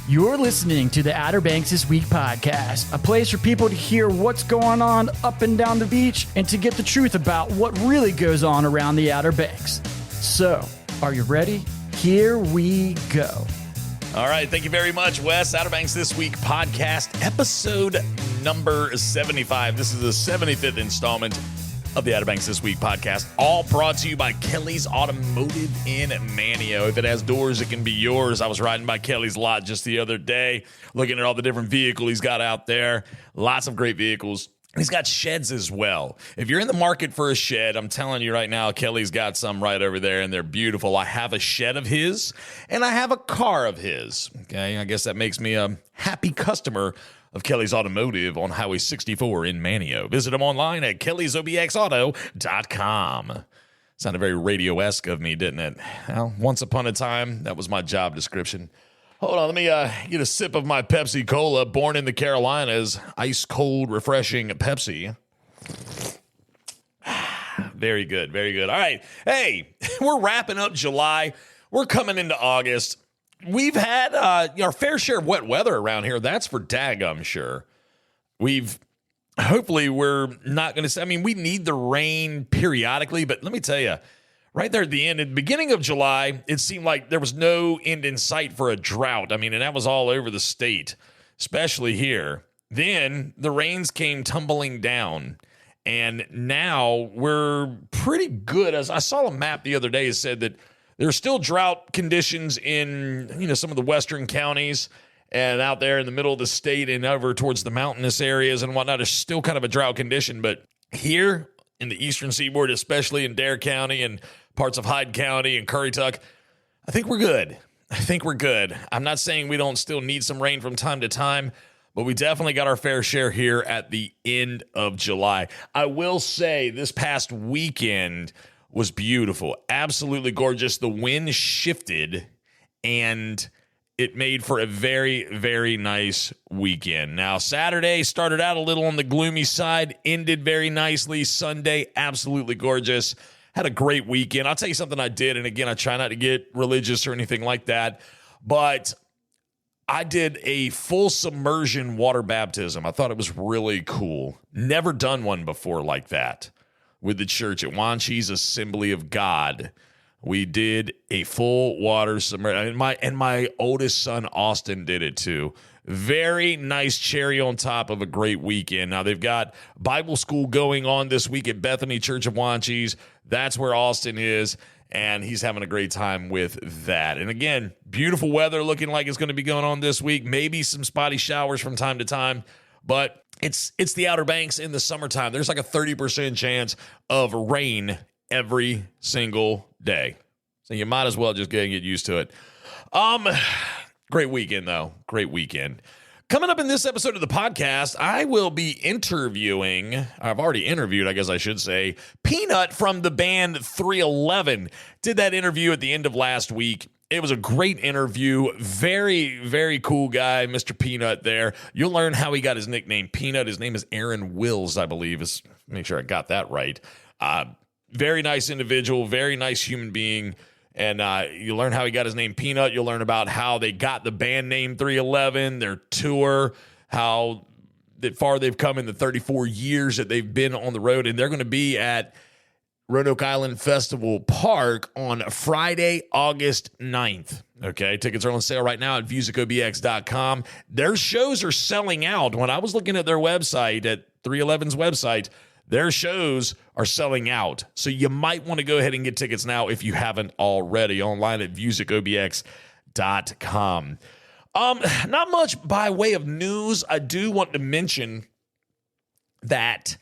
You're listening to the Outer Banks This Week podcast, a place for people to hear what's going on up and down the beach and to get the truth about what really goes on around the Outer Banks. So, are you ready? Here we go. All right, thank you very much, Wes. Outer Banks This Week podcast, episode number 75. This is the 75th installment of the Outer Banks This Week podcast, all brought to you by Kelly's Automotive in Manteo. If it has doors, it can be yours. I was riding by Kelly's lot just the other day, looking at all the different vehicles he's got out there. Lots of great vehicles. He's got sheds as well. If you're in the market for a shed, I'm telling you right now, Kelly's got some right over there, and they're beautiful. I have a shed of his, and I have a car of his. Okay, I guess that makes me a happy customer of Kelly's Automotive on Highway 64 in Manteo. Visit them online at kellysobxauto.com. Sounded very radio-esque of me, didn't it? Well, once upon a time, that was my job description. Hold on, let me get a sip of my Pepsi Cola, born in the Carolinas, ice-cold, refreshing Pepsi. Very good, very good. All right, hey, we're wrapping up July. We're coming into August. We've had our fair share of wet weather around here. That's for daggum sure. Hopefully we're not going to, we need the rain periodically, but let me tell you, right there at the end, at the beginning of July, it seemed like there was no end in sight for a drought. And that was all over the state, especially here. Then the rains came tumbling down, and now we're pretty good. As I saw a map the other day, it said that there are still drought conditions in, some of the western counties and out there in the middle of the state and over towards the mountainous areas and whatnot. There's still kind of a drought condition, but here in the eastern seaboard, especially in Dare County and parts of Hyde County and Currituck, I think we're good. I'm not saying we don't still need some rain from time to time, but we definitely got our fair share here at the end of July. I will say this past weekend was beautiful, absolutely gorgeous. The wind shifted, and it made for a very, very nice weekend. Now, Saturday started out a little on the gloomy side, ended very nicely. Sunday, absolutely gorgeous. Had a great weekend. I'll tell you something I did, and again, I try not to get religious or anything like that, but I did a full submersion water baptism. I thought it was really cool. Never done one before like that. With the church at Wanchese Assembly of God, we did a full water submersion, and my oldest son Austin did it too. Very nice cherry on top of a great weekend. Now they've got Bible school going on this week at Bethany Church of Wanchese. That's where Austin is, and he's having a great time with that. And again, beautiful weather looking like it's going to be going on this week. Maybe some spotty showers from time to time, but it's the Outer Banks in the summertime. There's like a 30% chance of rain every single day. So you might as well just get used to it. Great weekend, though. Great weekend. Coming up in this episode of the podcast, I will be interviewing, I've already interviewed, I guess I should say, PNut from the band 311. Did that interview at the end of last week. It was a great interview. Very, very cool guy, Mr. PNut there. You'll learn how he got his nickname, PNut. His name is Aaron Wills, I believe. Make sure I got that right. Very nice individual, very nice human being. And you learn how he got his name, PNut. You'll learn about how they got the band name 311, their tour, how far they've come in the 34 years that they've been on the road. And they're going to be at Roanoke Island Festival Park on Friday, August 9th. Okay, tickets are on sale right now at VusicOBX.com. Their shows are selling out. When I was looking at their website, at 311's website, their shows are selling out. So you might want to go ahead and get tickets now if you haven't already, online at VusicOBX.com. Not much by way of news. I do want to mention that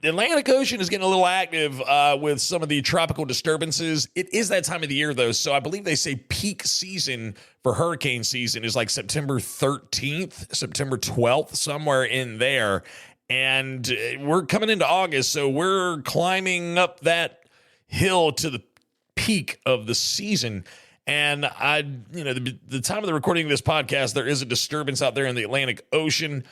the Atlantic Ocean is getting a little active with some of the tropical disturbances. It is that time of the year, though, so I believe they say peak season for hurricane season is like September 13th, September 12th, somewhere in there. And we're coming into August, so we're climbing up that hill to the peak of the season. And the time of the recording of this podcast, there is a disturbance out there in the Atlantic Ocean.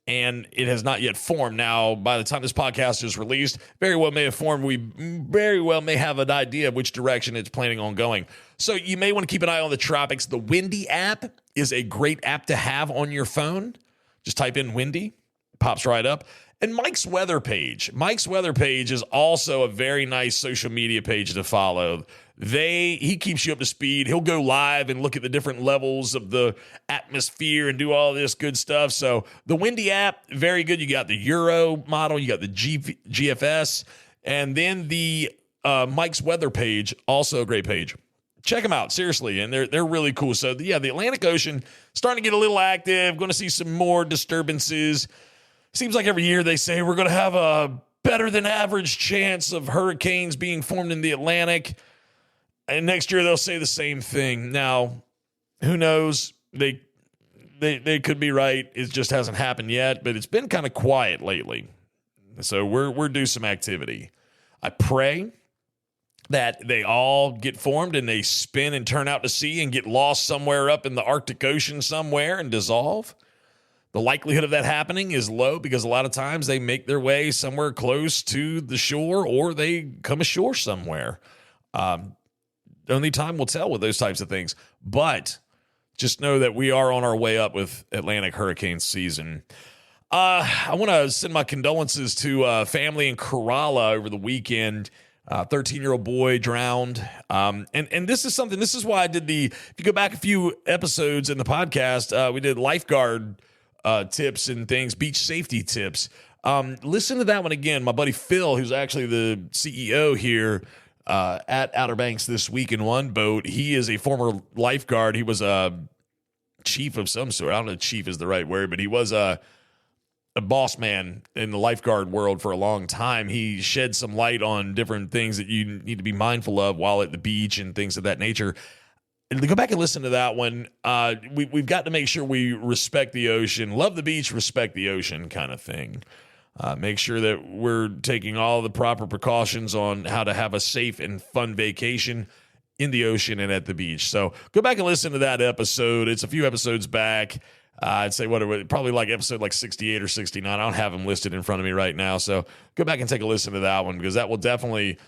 and it has not yet formed. Now, by the time this podcast is released, very well may have formed. We very well may have an idea of which direction it's planning on going. So you may want to keep an eye on the tropics. The Windy app is a great app to have on your phone. Just type in Windy, pops right up. And Mike's weather page. Mike's weather page is also a very nice social media page to follow. He keeps you up to speed. He'll go live and look at the different levels of the atmosphere and do all this good stuff. So the Windy app, very good. You got the Euro model, you got the GFS, and then the Mike's weather page, also a great page. Check them out, seriously, and they're really cool. So yeah, the Atlantic Ocean starting to get a little active. Going to see some more disturbances. Seems like every year they say we're going to have a better than average chance of hurricanes being formed in the Atlantic. And next year they'll say the same thing. Now, who knows? They could be right. It just hasn't happened yet, but it's been kind of quiet lately. So we're due some activity. I pray that they all get formed and they spin and turn out to sea and get lost somewhere up in the Arctic Ocean somewhere and dissolve. The likelihood of that happening is low because a lot of times they make their way somewhere close to the shore or they come ashore somewhere. Only time will tell with those types of things. But just know that we are on our way up with Atlantic hurricane season. I want to send my condolences to family in Kerala over the weekend. 13-year-old boy drowned. And this is something, this is why I did if you go back a few episodes in the podcast, we did lifeguard tips and things, beach safety tips. Listen to that one again. My buddy Phil, who's actually the CEO here, at Outer Banks this week in one boat. He is a former lifeguard. He was a chief of some sort. I don't know if chief is the right word, but he was a boss man in the lifeguard world for a long time. He shed some light on different things that you need to be mindful of while at the beach and things of that nature. And go back and listen to that one. We've got to make sure we respect the ocean, love the beach, respect the ocean kind of thing. Make sure that we're taking all the proper precautions on how to have a safe and fun vacation in the ocean and at the beach. So go back and listen to that episode. It's a few episodes back. I'd say probably like episode like 68 or 69. I don't have them listed in front of me right now. So go back and take a listen to that one because that will definitely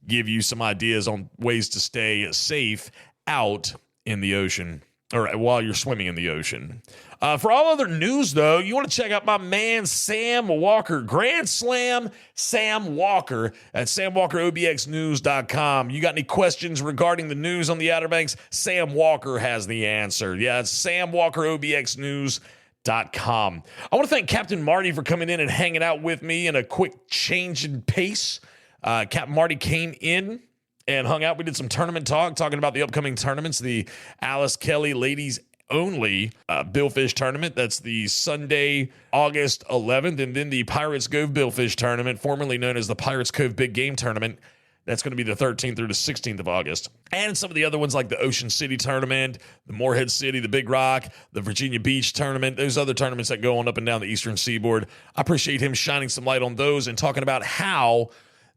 give you some ideas on ways to stay safe out in the ocean or while you're swimming in the ocean. For all other news, though, you want to check out my man Sam Walker, Grand Slam Sam Walker at SamWalkerOBXNews.com. You got any questions regarding the news on the Outer Banks? Sam Walker has the answer. Yeah, it's SamWalkerOBXNews.com. I want to thank Captain Marty for coming in and hanging out with me in a quick change in pace. Captain Marty came in and hung out. We did some tournament talking about the upcoming tournaments, the Alice Kelly Ladies Only Billfish Tournament. That's the Sunday, August 11th, and then the Pirates Cove Billfish Tournament, formerly known as the Pirates Cove Big Game Tournament. That's going to be the 13th through the 16th of August. And some of the other ones like the Ocean City Tournament, the Morehead City, the Big Rock, the Virginia Beach Tournament, those other tournaments that go on up and down the Eastern Seaboard. I appreciate him shining some light on those and talking about how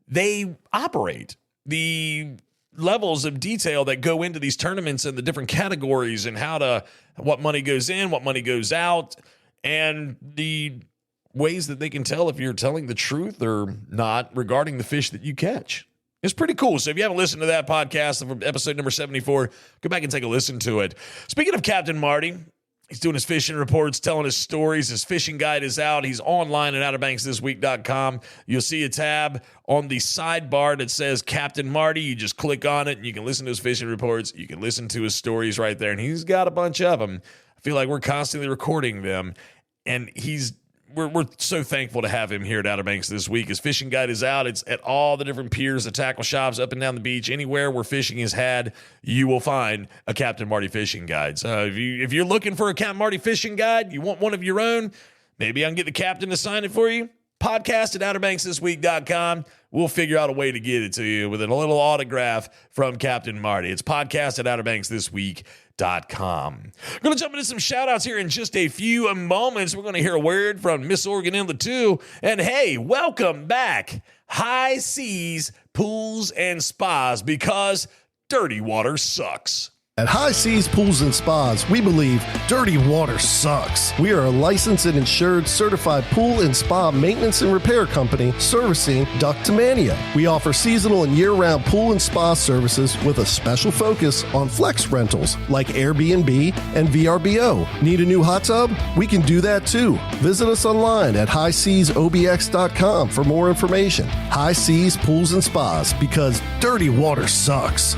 they operate, the levels of detail that go into these tournaments and the different categories and what money goes in, what money goes out, and the ways that they can tell if you're telling the truth or not regarding the fish that you catch. It's pretty cool. So if you haven't listened to that podcast from episode number 74, go back and take a listen to it. Speaking of Captain Marty, he's doing his fishing reports, telling his stories. His fishing guide is out. He's online at OuterBanksThisWeek.com. You'll see a tab on the sidebar that says Captain Marty. You just click on it, and you can listen to his fishing reports. You can listen to his stories right there, and he's got a bunch of them. I feel like we're constantly recording them, and we're so thankful to have him here at Outer Banks This Week. His fishing guide is out. It's at all the different piers, the tackle shops, up and down the beach. Anywhere where fishing is had, you will find a Captain Marty fishing guide. So if you're looking for a Captain Marty fishing guide, you want one of your own, maybe I can get the captain to sign it for you. Podcast at OuterBanksThisWeek.com. We'll figure out a way to get it to you with a little autograph from Captain Marty. It's podcast at OuterBanksThisWeek.com. Going to jump into some shout-outs here in just a few moments. We're going to hear a word from Miss Oregon in the 2. And hey, welcome back, High Seas, Pools, and Spas, because dirty water sucks. At High Seas Pools and Spas, we believe dirty water sucks. We are a licensed and insured certified pool and spa maintenance and repair company servicing Ductomania. We offer seasonal and year-round pool and spa services with a special focus on flex rentals like Airbnb and VRBO. Need a new hot tub? We can do that too. Visit us online at highseasobx.com for more information. High Seas Pools and Spas, because dirty water sucks.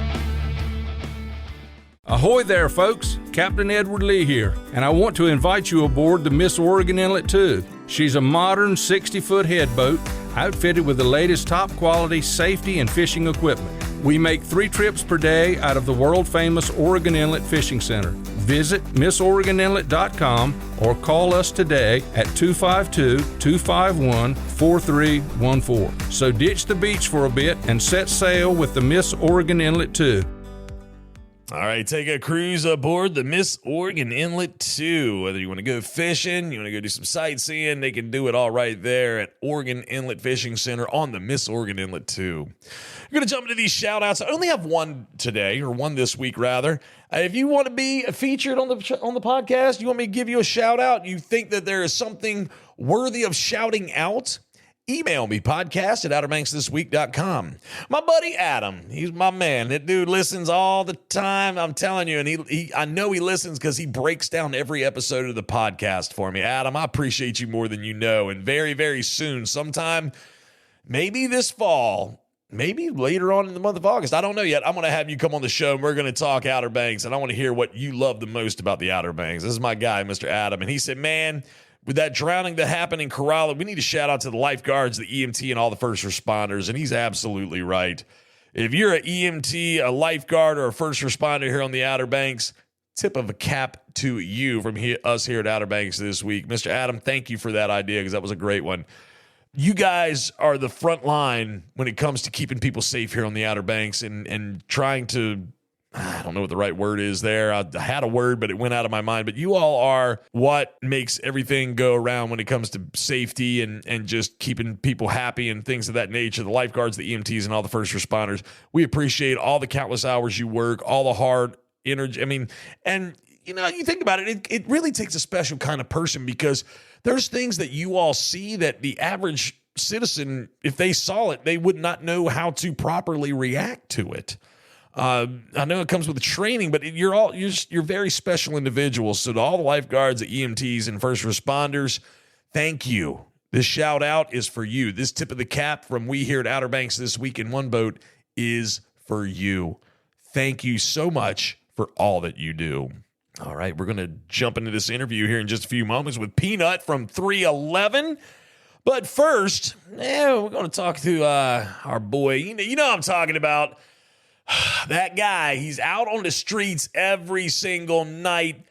Ahoy there, folks. Captain Edward Lee here, and I want to invite you aboard the Miss Oregon Inlet 2. She's a modern 60-foot headboat outfitted with the latest top-quality safety and fishing equipment. We make 3 trips per day out of the world-famous Oregon Inlet Fishing Center. Visit MissOregonInlet.com or call us today at 252-251-4314. So ditch the beach for a bit and set sail with the Miss Oregon Inlet 2. All right, take a cruise aboard the Miss Oregon Inlet 2. Whether you want to go fishing, you want to go do some sightseeing, they can do it all right there at Oregon Inlet Fishing Center on the Miss Oregon Inlet 2. We're going to jump into these shout-outs. I only have one today, or one this week, rather. If you want to be featured on the podcast, you want me to give you a shout-out, you think that there is something worthy of shouting out, email me, podcast@outerbanksthisweek.com. My buddy Adam, he's my man. That dude listens all the time, I'm telling you, and I know he listens because he breaks down every episode of the podcast for me. Adam, I appreciate you more than you know, and very, very soon, sometime, maybe this fall, maybe later on in the month of August, I don't know yet, I'm going to have you come on the show, and we're going to talk Outer Banks, and I want to hear what you love the most about the Outer Banks. This is my guy, Mr. Adam, and he said, man, with that drowning that happened in Corolla, we need to shout out to the lifeguards, the EMT, and all the first responders. And he's absolutely right. If you're an EMT, a lifeguard, or a first responder here on the Outer Banks, tip of a cap to you from us here at Outer Banks this week. Mr. Adam, thank you for that idea, because that was a great one. You guys are the front line when it comes to keeping people safe here on the Outer Banks and trying to, I don't know what the right word is there. I had a word, but it went out of my mind. But you all are what makes everything go around when it comes to safety and just keeping people happy and things of that nature. The lifeguards, the EMTs, and all the first responders. We appreciate all the countless hours you work, all the hard energy. I mean, and you know, you think about it, it really takes a special kind of person, because there's things that you all see that the average citizen, if they saw it, they would not know how to properly react to it. I know it comes with training, but you're very special individuals. So to all the lifeguards, the EMTs, and first responders, thank you. This shout out is for you. This tip of the cap from we here at Outer Banks This Week in One Boat is for you. Thank you so much for all that you do. All right, we're going to jump into this interview here in just a few moments with PNut from 311. But first, we're going to talk to our boy. You know what I'm talking about. That guy, he's out on the streets every single night.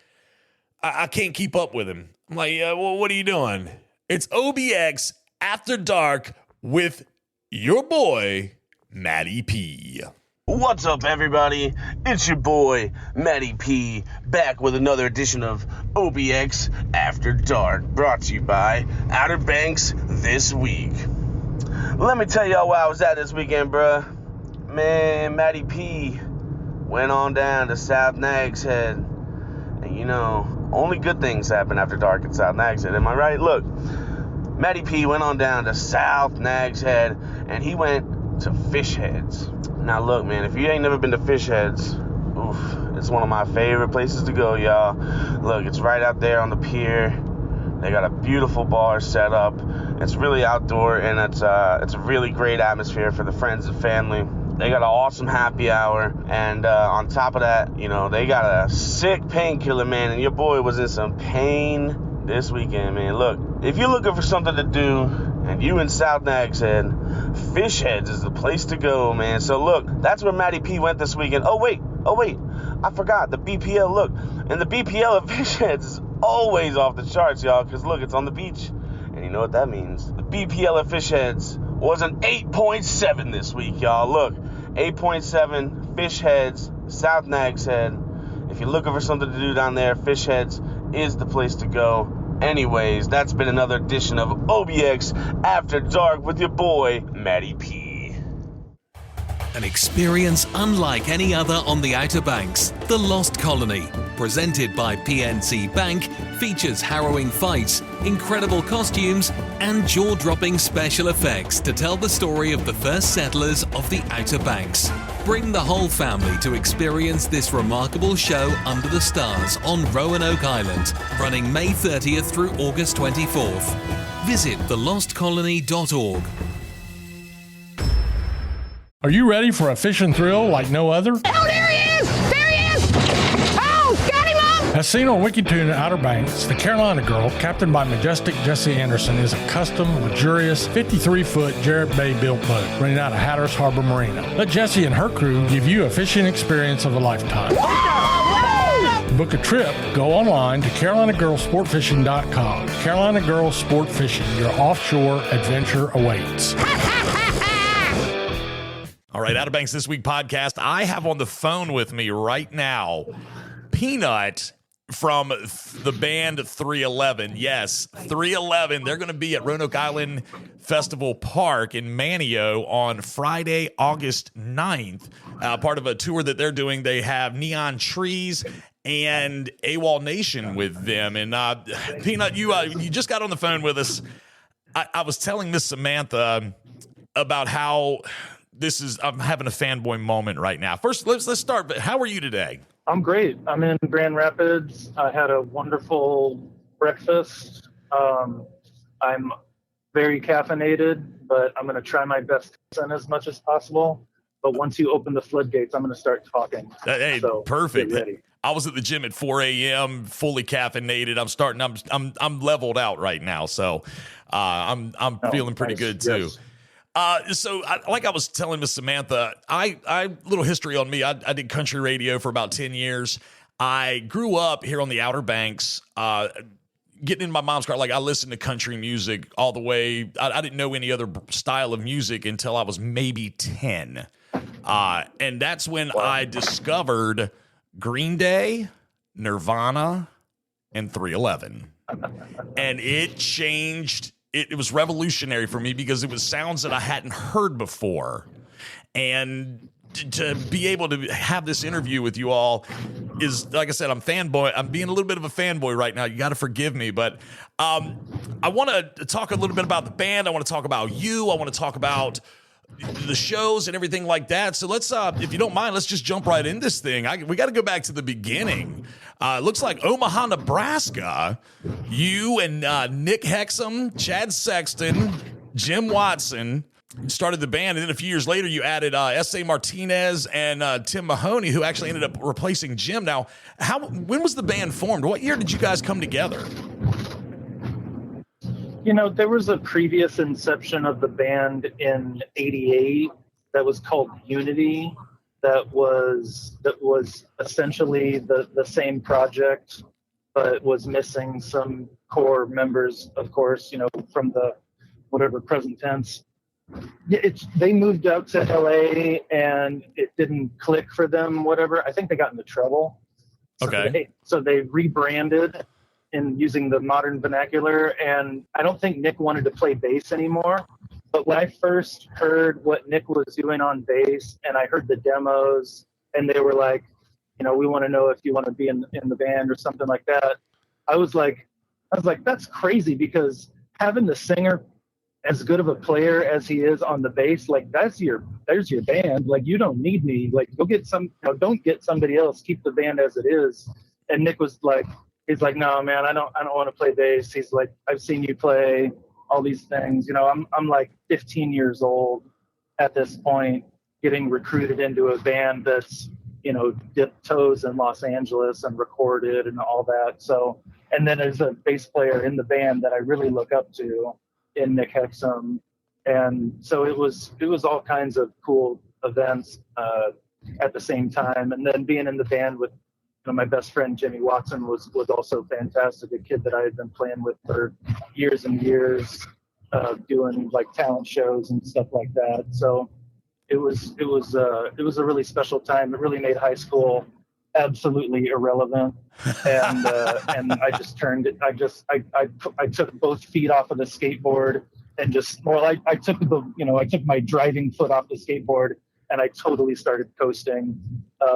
I can't keep up with him. I'm like, well, what are you doing? It's OBX After Dark with your boy, Matty P. What's up, everybody? It's your boy, Matty P, back with another edition of OBX After Dark, brought to you by Outer Banks This Week. Let me tell y'all where I was at this weekend, bruh. Man, Matty P went on down to South Nags Head. And you know, only good things happen after dark at South Nags Head, am I right? Look, Matty P went on down to South Nags Head, and he went to Fish Heads. Now look, man, if you ain't never been to Fish Heads, it's one of my favorite places to go, y'all. Look, it's right out there on the pier. They got a beautiful bar set up. It's really outdoor, and it's a really great atmosphere for the friends and family. They got an awesome happy hour, and on top of that, you know, they got a sick painkiller, man, and your boy was in some pain this weekend, man. Look, if you're looking for something to do, and you in South Nags Head, Fish Heads is the place to go, man. So look, that's where Matty P went this weekend. Oh wait, I forgot, the BPL, look, and the BPL at Fish Heads is always off the charts, y'all, because look, it's on the beach, and you know what that means. The BPL at Fish Heads was an 8.7 this week, y'all. Look, 8.7, Fish Heads, South Nags Head. If you're looking for something to do down there, Fish Heads is the place to go. Anyways, that's been another edition of OBX After Dark with your boy, Matty P. An experience unlike any other on the Outer Banks. The Lost Colony, presented by PNC Bank, features harrowing fights, incredible costumes, and jaw-dropping special effects to tell the story of the first settlers of the Outer Banks. Bring the whole family to experience this remarkable show under the stars on Roanoke Island, running May 30th through August 24th. Visit thelostcolony.org. Are you ready for a fishing thrill like no other? Oh, there he is! There he is! Oh, got him up! As seen on WikiTune at Outer Banks, the Carolina Girl, captained by majestic Jesse Anderson, is a custom, luxurious, 53-foot Jarrett Bay-built boat running out of Hatteras Harbor Marina. Let Jesse and her crew give you a fishing experience of a lifetime. To book a trip, go online to CarolinaGirlSportFishing.com. Carolina Girl Sport Fishing, your offshore adventure awaits. All right, Outer Banks This Week podcast. I have on the phone with me right now PNut from the band 311. Yes, 311. They're going to be at Roanoke Island Festival Park in Manteo on Friday, August 9th. Part of a tour that they're doing. They have Neon Trees and AWOL Nation with them. And PNut, you just got on the phone with us. I was telling Miss Samantha about how I'm having a fanboy moment right now. First, let's start. But how are you today? I'm great. I'm in Grand Rapids. I had a wonderful breakfast. I'm very caffeinated, but I'm going to try my best to listen as much as possible. But once you open the floodgates, I'm going to start talking. Hey, so perfect. Get ready. I was at the gym at 4 a.m., fully caffeinated. I'm leveled out right now, so I'm feeling pretty good too. Yes. Like I was telling Miss Samantha, I little history on me. I did country radio for about 10 years. I grew up here on the Outer Banks, getting in my mom's car. Like, I listened to country music all the way. I didn't know any other style of music until I was maybe 10. And that's when I discovered Green Day, Nirvana, and 311. And it changed. It was revolutionary for me because it was sounds that I hadn't heard before. And to be able to have this interview with you all is, like I said, I'm being a little bit of a fanboy right now. You got to forgive me. But I want to talk a little bit about the band. I want to talk about you. I want to talk about the shows and everything like that. So let's, if you don't mind, let's just jump right in this thing. We got to go back to the beginning. Looks like Omaha, Nebraska. You and Nick Hexum, Chad Sexton, Jim Watson started the band, and then a few years later you added S.A. Martinez and Tim Mahoney, who actually ended up replacing Jim. Now, when was the band formed? What year did you guys come together? You know, there was a previous inception of the band in '88 that was called Unity. That was essentially the same project, but was missing some core members, of course, you know, from the whatever present tense. They moved out to LA and it didn't click for them, whatever. I think they got into trouble. Okay. So they rebranded in using the modern vernacular, and I don't think Nick wanted to play bass anymore. But when I first heard what Nick was doing on bass, and I heard the demos, and they were like, you know, we want to know if you want to be in the band or something like that. I was like, that's crazy, because having the singer as good of a player as he is on the bass, like there's your band. Like, you don't need me. Like, go get don't get somebody else. Keep the band as it is. And Nick was like, he's like, no, man, I don't want to play bass. He's like, I've seen you play all these things. You know, I'm like 15 years old at this point, getting recruited into a band that's, you know, dipped toes in Los Angeles and recorded and all that. So, and then there's a bass player in the band that I really look up to in Nick Hexum. And so it was all kinds of cool events at the same time. And then being in the band with, you know, my best friend Jimmy Watson was also fantastic, a kid that I had been playing with for years and years, doing like talent shows and stuff like that. So it was a really special time. It really made high school absolutely irrelevant. And I just turned it. I took both feet off of the skateboard and I took my driving foot off the skateboard and I totally started coasting,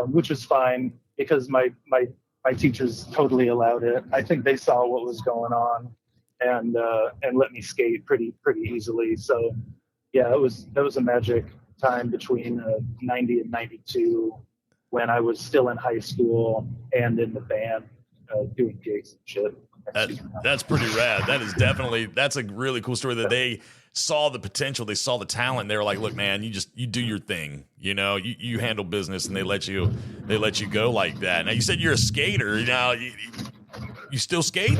which was fine because my teachers totally allowed it. I think they saw what was going on and let me skate pretty easily. So yeah, that was a magic time between 90 and 92 when I was still in high school and in the band doing gigs and shit. That's pretty rad. That's a really cool story that they saw the potential. They saw the talent. They were like, look, man, you do your thing. You handle business, and they let you go like that. Now you said you're a skater. Now you still skate?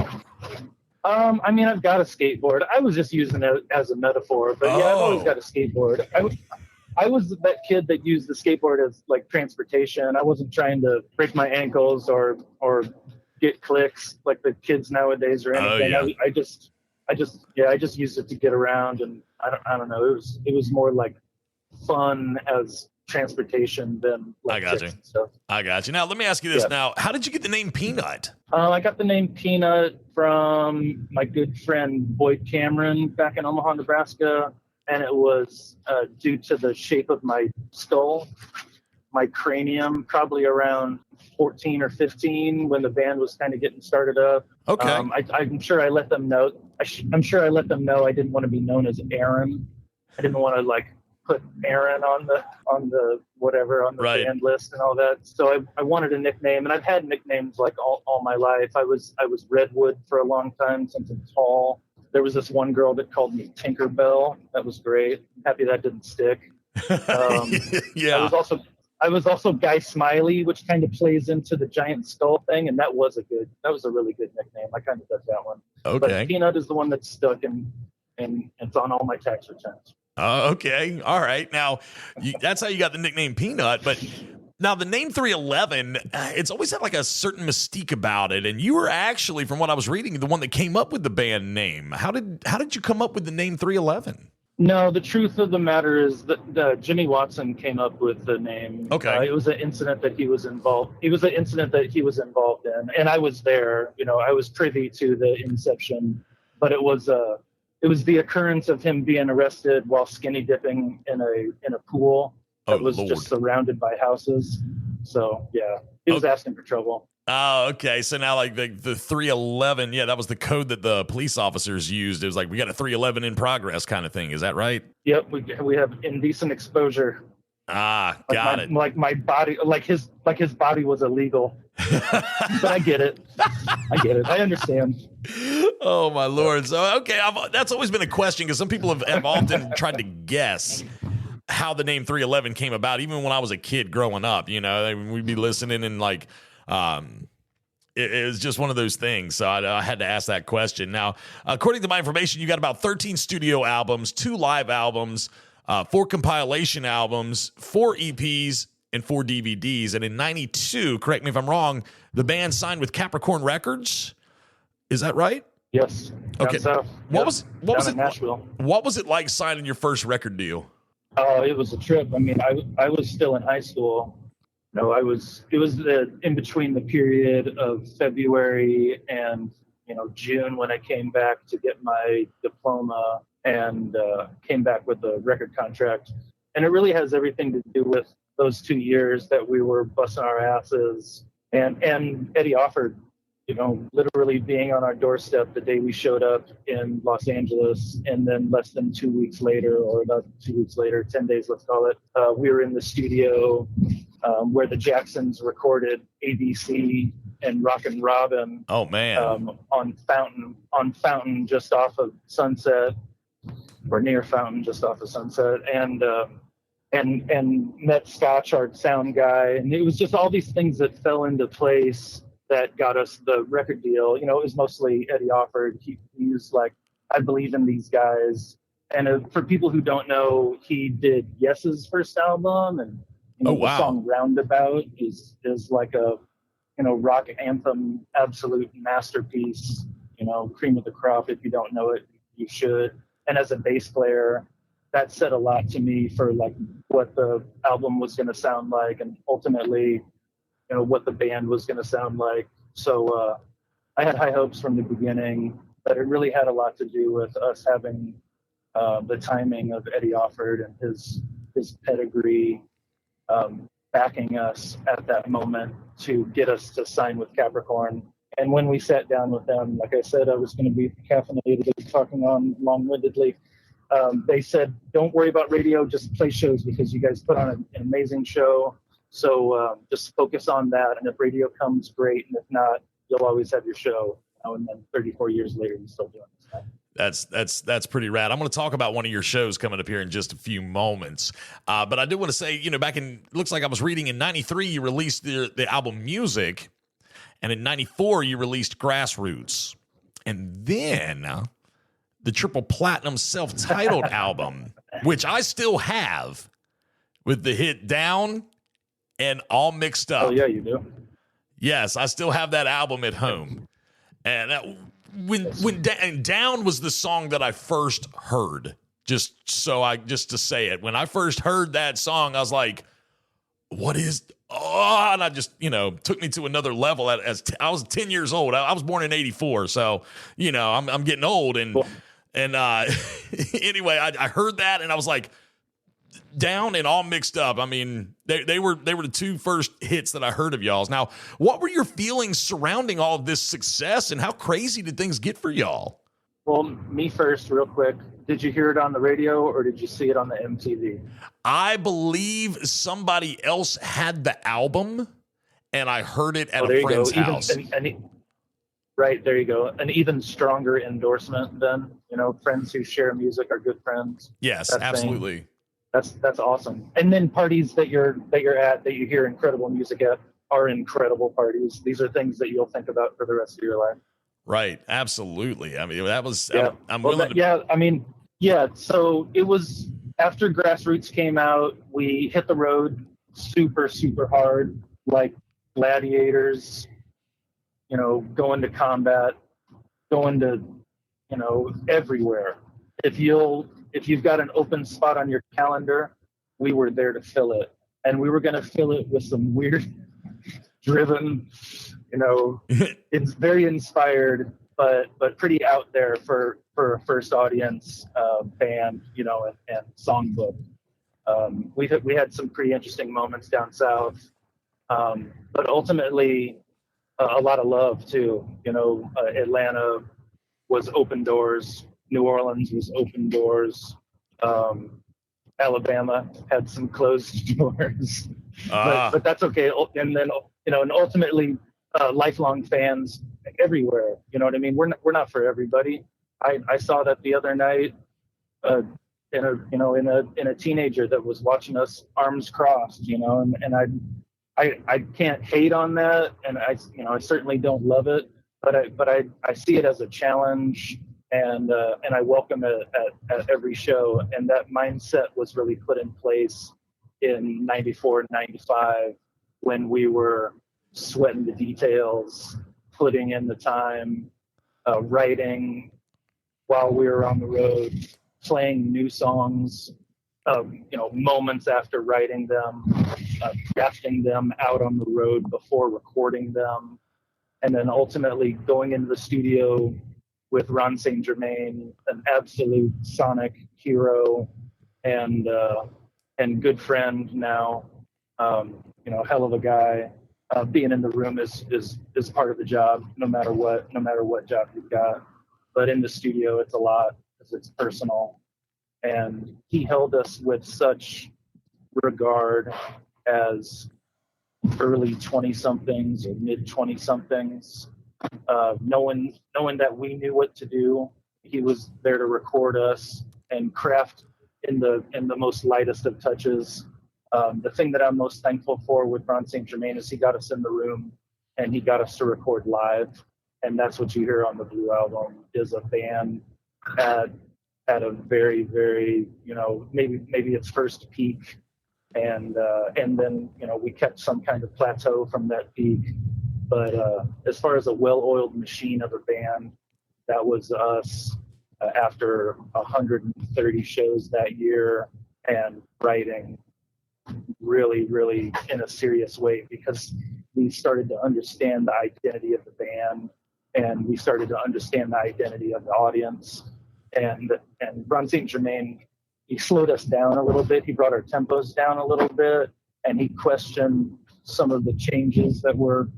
I mean, I've got a skateboard. I was just using it as a metaphor, but yeah, I've always got a skateboard. I was that kid that used the skateboard as like transportation. I wasn't trying to break my ankles or get clicks like the kids nowadays or anything. Oh, yeah. I just used it to get around, and I don't know. It was more like fun as transportation than like I got you. and stuff. I got you. Now let me ask you this. Now, how did you get the name PNut? I got the name PNut from my good friend Boyd Cameron back in Omaha, Nebraska, and it was due to the shape of my skull, my cranium, probably around 14 or 15 when the band was kind of getting started up. Okay. I'm sure I let them know. I'm sure I let them know I didn't want to be known as Aaron. I didn't want to like put Aaron on the whatever on the band list and all that. So I wanted a nickname, and I've had nicknames like all my life. I was Redwood for a long time, something tall. There was this one girl that called me Tinkerbell. That was great. I'm happy that didn't stick. Yeah. I was also Guy Smiley, which kind of plays into the giant skull thing, and that was a really good nickname. I kind of did that one. Okay. But PNut is the one that's stuck, and it's on all my tax returns. Okay. All right. Now, that's how you got the nickname PNut. But now the name 311, it's always had like a certain mystique about it. And you were actually, from what I was reading, the one that came up with the band name. How did you come up with the name 311? No, the truth of the matter is that Jimmy Watson came up with the name. Okay. It was an incident that he was involved. It was an incident that he was involved in, and I was there. I was privy to the inception, but it was the occurrence of him being arrested while skinny dipping in a pool that was just surrounded by houses. So yeah, he was asking for trouble. Oh, okay. So now like the 311, that was the code that the police officers used. It was like, we got a 311 in progress kind of thing. Is that right? Yep. We have indecent exposure. Got it. Like my body, like his body was illegal. But I get it. I understand. Oh my Lord. So, okay. That's always been a question because some people have often tried to guess how the name 311 came about. Even when I was a kid growing up, we'd be listening and like, it was just one of those things. So I had to ask that question. Now, according to my information, you got about 13 studio albums, 2 live albums, 4 compilation albums, 4 EPs, and 4 DVDs. And in 92, correct me if I'm wrong, the band signed with Capricorn Records. Is that right? Yes. Okay. What was it? Nashville. What was it like signing your first record deal? It was a trip. I mean, I was still in high school. It was in between the period of February and June when I came back to get my diploma and came back with a record contract. And it really has everything to do with those 2 years that we were busting our asses and Eddie offered, literally being on our doorstep the day we showed up in Los Angeles, and then less than 2 weeks later, or about 2 weeks later, 10 days, let's call it, we were in the studio where the Jacksons recorded ABC and Rockin' Robin. Oh man! On Fountain, just off of Sunset, or near Fountain, just off of Sunset, and met Scotch, our sound guy, and it was just all these things that fell into place that got us the record deal. It was mostly Eddie offered. He was like, I believe in these guys. And for people who don't know, he did Yes's first album, and the song Roundabout is like a rock anthem, absolute masterpiece. Cream of the crop. If you don't know it, you should. And as a bass player, that said a lot to me for like what the album was going to sound like, and ultimately what the band was going to sound like. So I had high hopes from the beginning, but it really had a lot to do with us having the timing of Eddie Offord and his pedigree backing us at that moment to get us to sign with Capricorn. And when we sat down with them, like I said, I was going to be caffeinated, talking on long-windedly. They said, don't worry about radio, just play shows because you guys put on an amazing show. So just focus on that. And if radio comes, great. And if not, you'll always have your show. And then 34 years later, you're still doing this. That's pretty rad. I'm going to talk about one of your shows coming up here in just a few moments. But I do want to say, back in, looks like I was reading in 93, you released the album Music. And in 94, you released Grassroots. And then the triple platinum self-titled album, which I still have, with the hit Down and All Mixed Up. Oh, yeah, you do? Yes, I still have that album at home. And when Down was the song that I first heard, just to say it. When I first heard that song, I was like, what is... Oh, and I just, took me to another level. As I was 10 years old. I was born in 84. So, I'm getting old. And anyway, I heard that and I was like, Down and All Mixed Up. I mean, they were the two first hits that I heard of y'all's. Now, what were your feelings surrounding all of this success and how crazy did things get for y'all? Well, me first, real quick. Did you hear it on the radio or did you see it on the MTV? I believe somebody else had the album and I heard it at a friend's house. Right, there you go. An even stronger endorsement than, friends who share music are good friends. Yes, absolutely. That's awesome. And then parties that you're at, that you hear incredible music at, are incredible parties. These are things that you'll think about for the rest of your life. Right. Absolutely. I mean, that was, yeah. I'm willing to. So it was after Grassroots came out, we hit the road super, super hard, like gladiators, going to combat, going to, everywhere. If you've got an open spot on your calendar, we were there to fill it. And we were going to fill it with some weird, driven, it's very inspired, but pretty out there for a first audience band, and songbook. We had some pretty interesting moments down south, but ultimately a lot of love too. Atlanta was open doors. New Orleans was open doors. Alabama had some closed doors, but that's okay. And then and ultimately. Lifelong fans everywhere. You know what I mean? We're not for everybody. I saw that the other night in a teenager that was watching us arms crossed, and I can't hate on that, and I certainly don't love it, but I see it as a challenge, and I welcome it at every show, and that mindset was really put in place in 94 and 95 when we were sweating the details, putting in the time, writing while we were on the road, playing new songs, moments after writing them, drafting them out on the road before recording them, and then ultimately going into the studio with Ron St. Germain, an absolute sonic hero and good friend now, hell of a guy. Being in the room is part of the job, no matter what job you've got. But in the studio, it's a lot because it's personal. And he held us with such regard as early 20-somethings or mid 20-somethings, knowing that we knew what to do. He was there to record us and craft in the most lightest of touches. The thing that I'm most thankful for with Ron St. Germain is he got us in the room and he got us to record live. And that's what you hear on the Blue album is a band at a very, very, maybe its first peak. And then, we kept some kind of plateau from that peak. But as far as a well-oiled machine of a band, that was us after 130 shows that year and writing really, really in a serious way, because we started to understand the identity of the band and we started to understand the identity of the audience. And Ron St. Germain, he slowed us down a little bit. He brought our tempos down a little bit, and he questioned some of the changes that were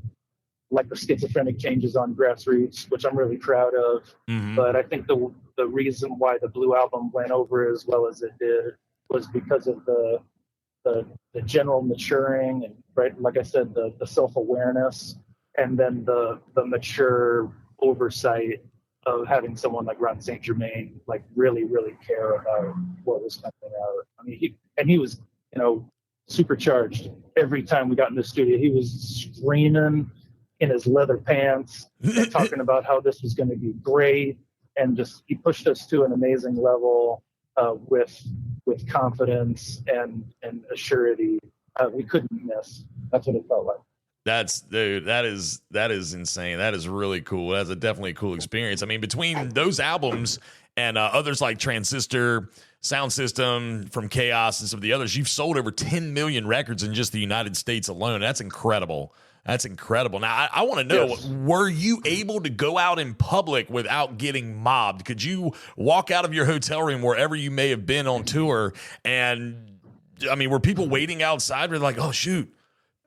like the schizophrenic changes on Grassroots, which I'm really proud of. Mm-hmm. But I think the reason why the Blue Album went over as well as it did was because of the general maturing and, right, like I said, the self-awareness, and then the mature oversight of having someone like Ron St. Germain like really care about what was coming out. I mean, he was, supercharged every time we got in the studio. He was screaming in his leather pants and talking about how this was going to be great, and just he pushed us to an amazing level with confidence and assurity. We couldn't miss. That's what it felt like. That is insane. That is really cool. That's definitely a cool experience. I mean, between those albums and others like Transistor, Sound System, From Chaos, and some of the others, you've sold over 10 million records in just the United States alone. That's incredible. That's incredible. Now, I want to know, yes, were you able to go out in public without getting mobbed? Could you walk out of your hotel room wherever you may have been on tour? And, I mean, were people waiting outside? Were like, oh, shoot,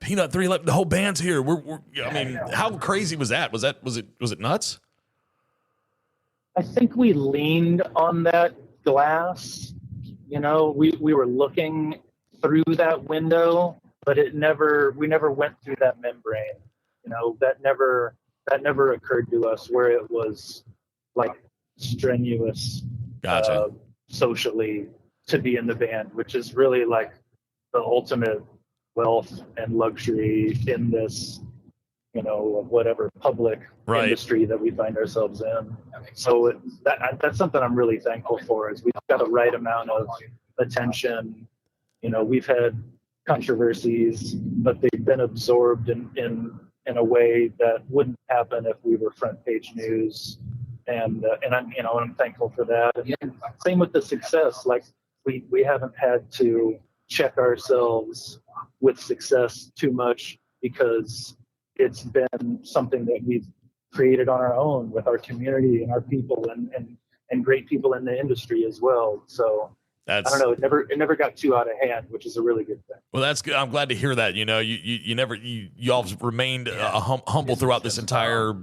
PNut 3, the whole band's here. I mean, how crazy was that? Was it nuts? I think we leaned on that glass. We were looking through that window, but we never went through that membrane. That never occurred to us where it was like strenuous, gotcha, socially to be in the band, which is really like the ultimate wealth and luxury in this, whatever public industry that we find ourselves in. So that's something I'm really thankful for, is we've got the right amount of attention. We've had controversies, but they've been absorbed in a way that wouldn't happen if we were front page news. And I'm thankful for that. And same with the success. Like we haven't had to check ourselves with success too much, because it's been something that we've created on our own with our community and our people and great people in the industry as well. So I don't know. It never got too out of hand, which is a really good thing. Well, that's good. I'm glad to hear that. You all remained humble throughout this entire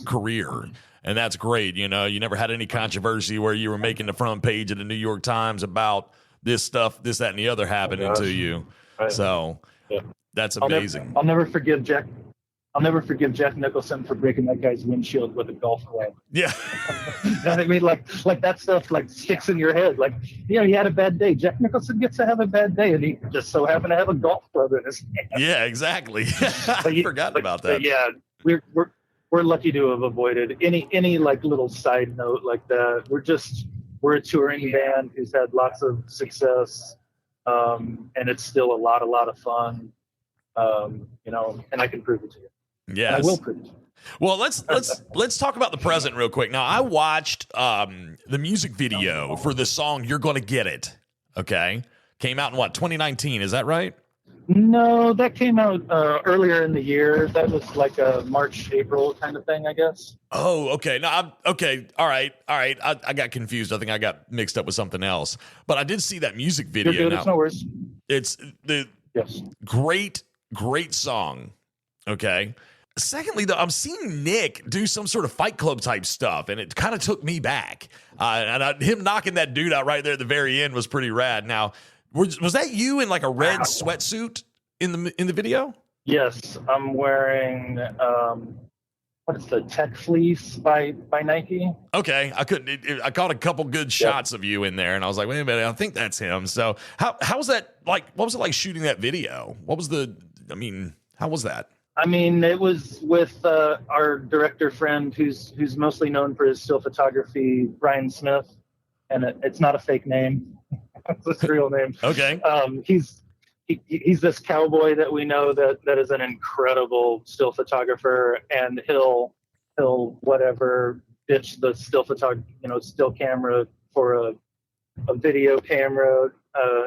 career, and that's great. You never had any controversy where you were making the front page of the New York Times about this stuff, this, that, and the other happening to you. Right. So that's amazing. I'll never forgive Jack Nicholson for breaking that guy's windshield with a golf club. Yeah. You know what I mean? Like that stuff sticks in your head. Like, he had a bad day. Jack Nicholson gets to have a bad day, and he just so happened to have a golf club in his hand. Yeah, exactly. I forgot about that. But yeah, we're lucky to have avoided any little side note like that. We're a touring band who's had lots of success, and it's still a lot of fun. And I can prove it to you. Yes. And I will prove it to you. Well, let's talk about the present real quick. Now, I watched the music video for the song "You're Gonna Get It." Okay, came out in 2019? Is that right? No, that came out earlier in the year. That was like a March, April kind of thing, I guess. Oh, okay. No, okay. All right. I got confused. I think I got mixed up with something else. But I did see that music video. You're good. It's no worries. It's the great song. Okay. Secondly, though, I'm seeing Nick do some sort of Fight Club type stuff, and it kind of took me back. Him knocking that dude out right there at the very end was pretty rad. Now, was that you in like a red sweatsuit in the video? Yes, I'm wearing what's the Tech Fleece by Nike. Okay, I caught a couple good shots of you in there, and I was like, wait a minute, I think that's him. So how was that like? What was it like shooting that video? How was that? I mean, it was with our director friend who's mostly known for his still photography, Brian Smith, and it's not a fake name. It's his real name. Okay. He's this cowboy that we know that is an incredible still photographer, and he'll whatever ditch the still camera for a video camera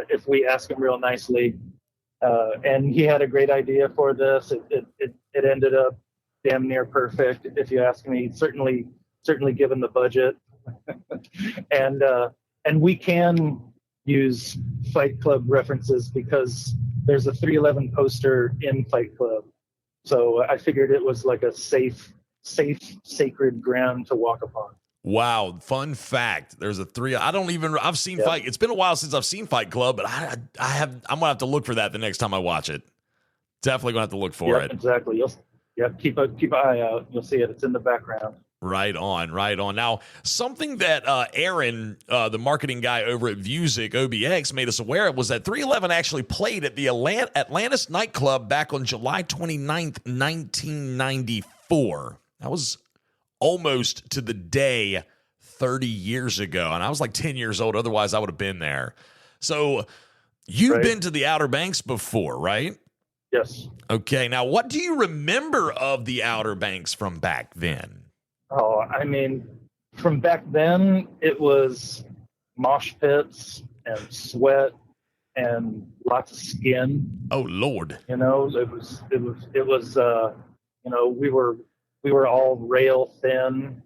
if we ask him real nicely. And he had a great idea for this. It ended up damn near perfect, if you ask me. Certainly given the budget, and we can use Fight Club references because there's a 311 poster in Fight Club. So I figured it was like a safe, sacred ground to walk upon. Wow. Fun fact. There's a I've seen Fight. It's been a while since I've seen Fight Club, but I'm going to have to look for that the next time I watch it. Definitely going to have to look for it. Exactly. Keep an eye out. You'll see it. It's in the background. Right on. Now, something that Aaron, the marketing guy over at Vusic OBX, made us aware of was that 311 actually played at the Atlantis Night Club back on July 29th, 1994. That was almost to the day 30 years ago, and I was like 10 years old. Otherwise, I would have been there. So you've been to the Outer Banks before, right? Yes. Okay. Now, what do you remember of the Outer Banks from back then? Oh, I mean, from back then, it was mosh pits and sweat and lots of skin. Oh, Lord. It was we were all rail thin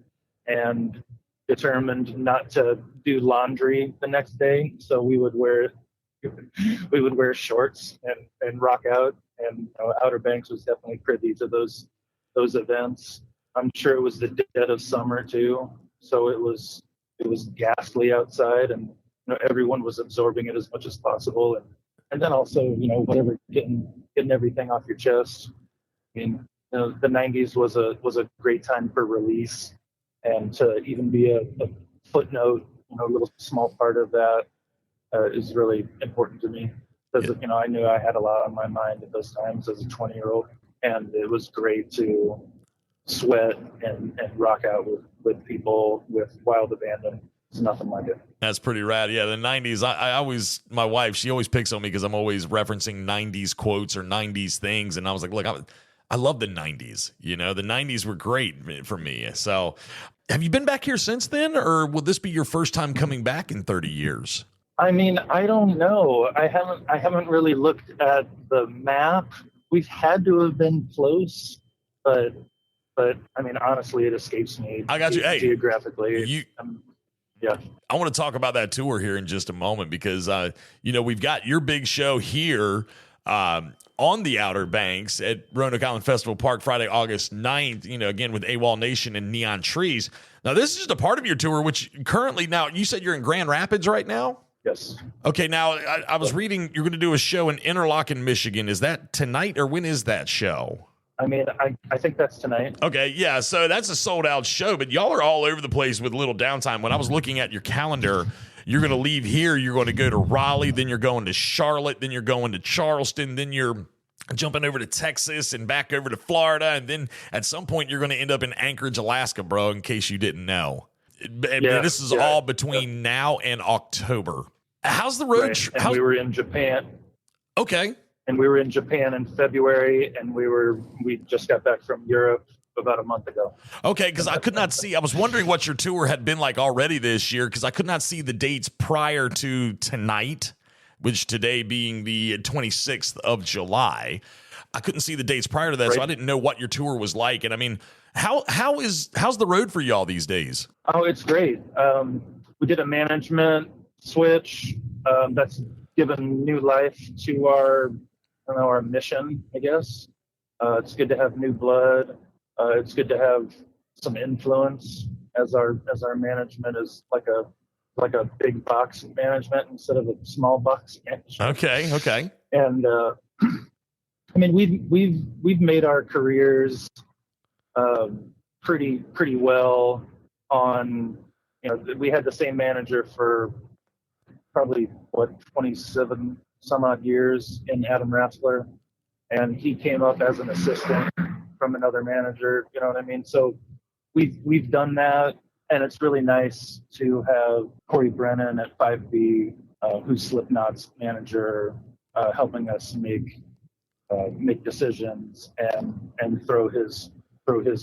and determined not to do laundry the next day. So we would wear shorts and rock out. And Outer Banks was definitely privy to those events. I'm sure it was the dead of summer too, so it was ghastly outside, and everyone was absorbing it as much as possible, and then also whatever getting everything off your chest. I mean, the 90s was a great time for release, and to even be a footnote, a little small part of that is really important to me. Because I knew I had a lot on my mind at those times as a 20-year-old, and it was great to sweat and rock out with people with wild abandon. It's nothing like it. That's pretty rad. Yeah, the 90s, my wife, she always picks on me because I'm always referencing 90s quotes or 90s things, and I was like, look, I love the 90s. The 90s were great for me. So have you been back here since then, or will this be your first time coming back in 30 years? I mean, I don't know. I haven't really looked at the map. We've had to have been close, but I mean, honestly, it escapes me. I got you. Hey, geographically. Yeah. I want to talk about that tour here in just a moment because we've got your big show here on the Outer Banks at Roanoke Island Festival Park Friday, August 9th, again with AWOL Nation and Neon Trees. Now, this is just a part of your tour, which currently now you said you're in Grand Rapids right now? Yes. Okay, now I was reading you're going to do a show in Interlochen, Michigan. Is that tonight or when is that show? I mean, I think that's tonight. Okay, yeah, so that's a sold-out show, but y'all are all over the place with little downtime. When I was looking at your calendar, you're going to leave here, you're going to go to Raleigh, then you're going to Charlotte, then you're going to Charleston, then you're jumping over to Texas and back over to Florida, and then at some point you're going to end up in Anchorage, Alaska, bro, in case you didn't know. This is all between now and October. How's the road? Right. We were in Japan. Okay. And we were in Japan in February, and we just got back from Europe about a month ago. Okay, because I could not see. I was wondering what your tour had been like already this year, because I could not see the dates prior to tonight, which today being the 26th of July. I couldn't see the dates prior to that, so I didn't know what your tour was like. And I mean, how's the road for y'all these days? Oh, it's great. We did a management switch that's given new life to our mission, I guess. It's good to have new blood. It's good to have some influence as our management is like a big box management instead of a small box management. Okay. And I mean, we've made our careers pretty well on. We had the same manager for probably 27 some odd years in Adam Ratzler, and he came up as an assistant from another manager. You know what I mean? So we've done that, and it's really nice to have Corey Brennan at 5B, who's Slipknot's manager, helping us make decisions and throw his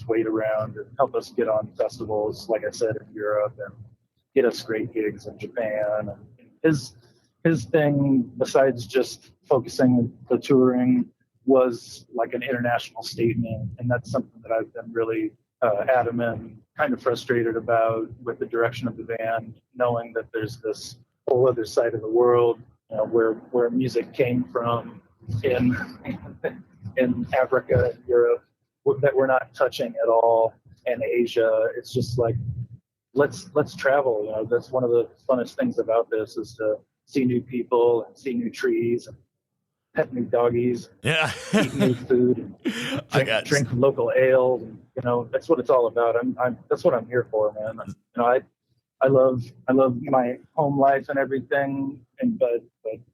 weight around and help us get on festivals, like I said, in Europe, and get us great gigs in Japan. And his thing, besides just focusing the touring, was like an international statement, and that's something that I've been really adamant, kind of frustrated about with the direction of the band, knowing that there's this whole other side of the world, where music came from, in in Africa and Europe that we're not touching at all, and Asia. It's just like let's travel. You know, that's one of the funnest things about this is to see new people and see new trees and pet new doggies, Yeah. eat new food, and drink local ale. And, you know, that's what it's all about. That's what I'm here for, man. You know, I love my home life and everything, but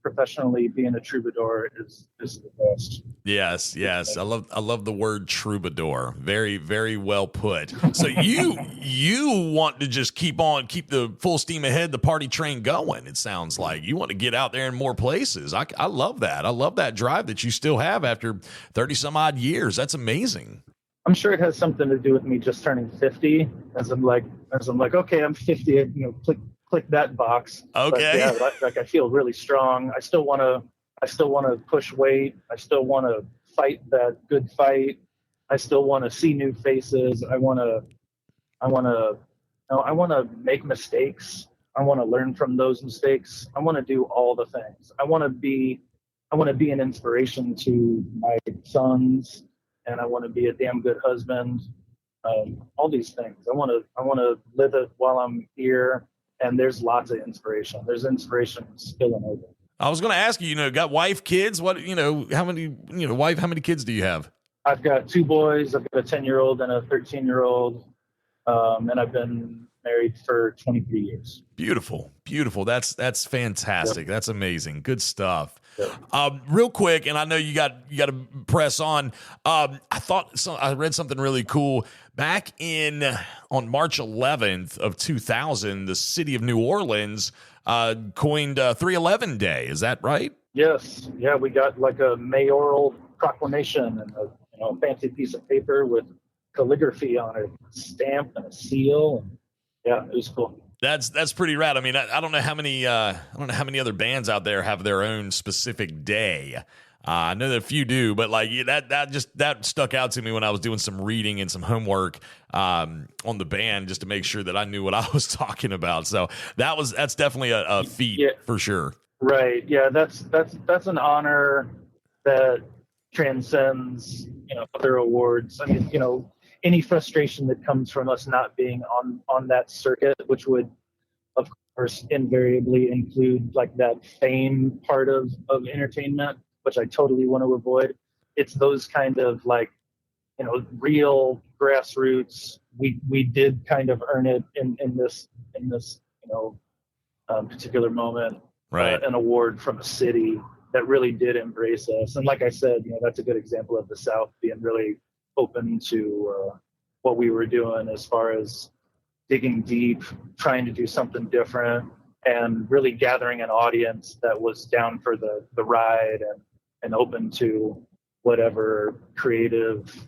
professionally being a troubadour is the best. Yes. I love the word troubadour. Very, very well put. So you want to just keep the full steam ahead, the party train going. It sounds like you want to get out there in more places. I love that. I love that drive that you still have after 30 some odd years. That's amazing. I'm sure it has something to do with me just turning 50. As I'm like, okay, I'm 50. You know, click that box. Okay. But yeah, like I feel really strong. I still want to push weight. I still want to fight that good fight. I still want to see new faces. I want to make mistakes. I want to learn from those mistakes. I want to do all the things. I want to be an inspiration to my sons. And I want to be a damn good husband. All these things. I want to live it while I'm here. And there's lots of inspiration. There's inspiration spilling over. I was going to ask you, got wife, kids? How many kids do you have? I've got 2 boys. I've got a 10-year-old and a 13-year-old. And I've been married for 23 years. Beautiful. That's fantastic. Yep. That's amazing. Good stuff. Yep. Real quick, and I know you got to press on. I read something really cool back on March 11th of 2000. The city of New Orleans coined 311 Day. Is that right? Yes. Yeah, we got like a mayoral proclamation and a fancy piece of paper with calligraphy on it, a stamp and a seal. And yeah, it was cool. That's pretty rad. I mean, I don't know how many other bands out there have their own specific day. I know that a few do, but like that stuck out to me when I was doing some reading and some homework on the band just to make sure that I knew what I was talking about. So that's definitely a feat for sure. Right. Yeah. That's an honor that transcends other awards. I mean, any frustration that comes from us not being on that circuit, which would, of course, invariably include like that fame part of entertainment, which I totally want to avoid. It's those kind of like, real grassroots. We did kind of earn it in this particular moment, right? An award from a city that really did embrace us. And like I said, that's a good example of the South being really open to what we were doing as far as digging deep, trying to do something different, and really gathering an audience that was down for the ride and open to whatever creative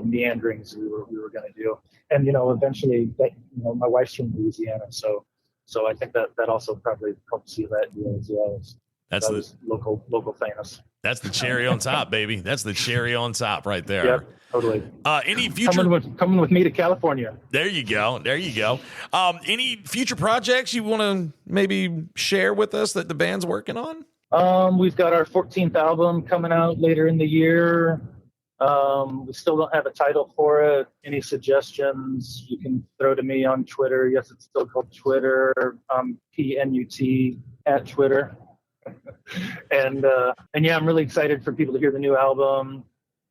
meanderings we were going to do. And eventually my wife's from Louisiana, so I think that also probably helped see that deal as well. That's the local famous. That's the cherry on top, baby. That's the cherry on top right there. Yep, totally. Any future coming with me to California? There you go. Any future projects you want to maybe share with us that the band's working on? We've got our 14th album coming out later in the year. We still don't have a title for it. Any suggestions you can throw to me on Twitter? Yes, it's still called Twitter. PNut at Twitter. And yeah, I'm really excited for people to hear the new album.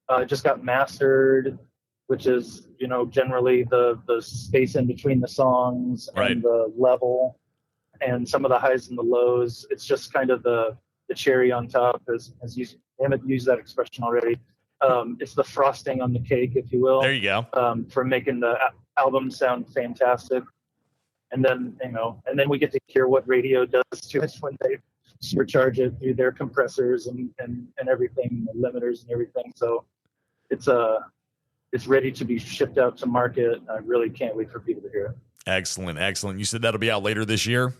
It just got mastered, which is generally the space in between the songs, right, and the level and some of the highs and the lows. It's just kind of the cherry on top, as you haven't used that expression already. It's the frosting on the cake, if you will. There you go. For making the album sound fantastic. And then we get to hear what radio does to us when they supercharge it through their compressors and everything, the limiters and everything. So it's ready to be shipped out to market. I really can't wait for people to hear it. Excellent. You said that'll be out later this year?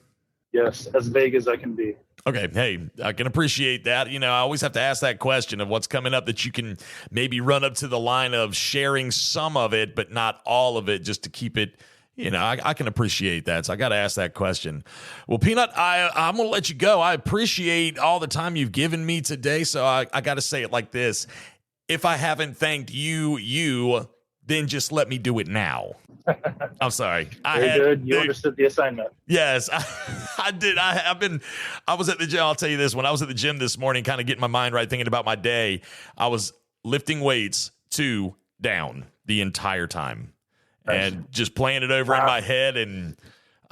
Yes, as vague as I can be. Okay. Hey, I can appreciate that. I always have to ask that question of what's coming up that you can maybe run up to the line of sharing some of it, but not all of it, just to keep it I can appreciate that. So I got to ask that question. Well, PNut, I'm going to let you go. I appreciate all the time you've given me today. So I got to say it like this. If I haven't thanked you, then just let me do it now. I'm sorry. Very good. You understood the assignment. Yes, I did. I was at the gym. I'll tell you this. When I was at the gym this morning, kind of getting my mind right, thinking about my day, I was lifting weights 2 down the entire time. And just playing it over in my head. And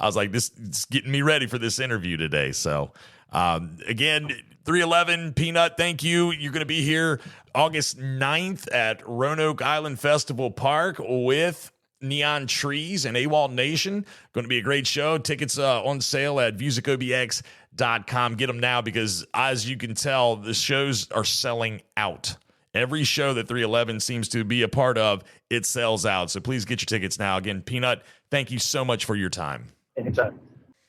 I was like, this is getting me ready for this interview today. So, again, 311 PNut, thank you. You're going to be here August 9th at Roanoke Island Festival Park with Neon Trees and AWOL Nation. Going to be a great show. Tickets on sale at VusicOBX.com. Get them now because, as you can tell, the shows are selling out. Every show that 311 seems to be a part of, it sells out. So please get your tickets now. Again, PNut, thank you so much for your time. Anytime.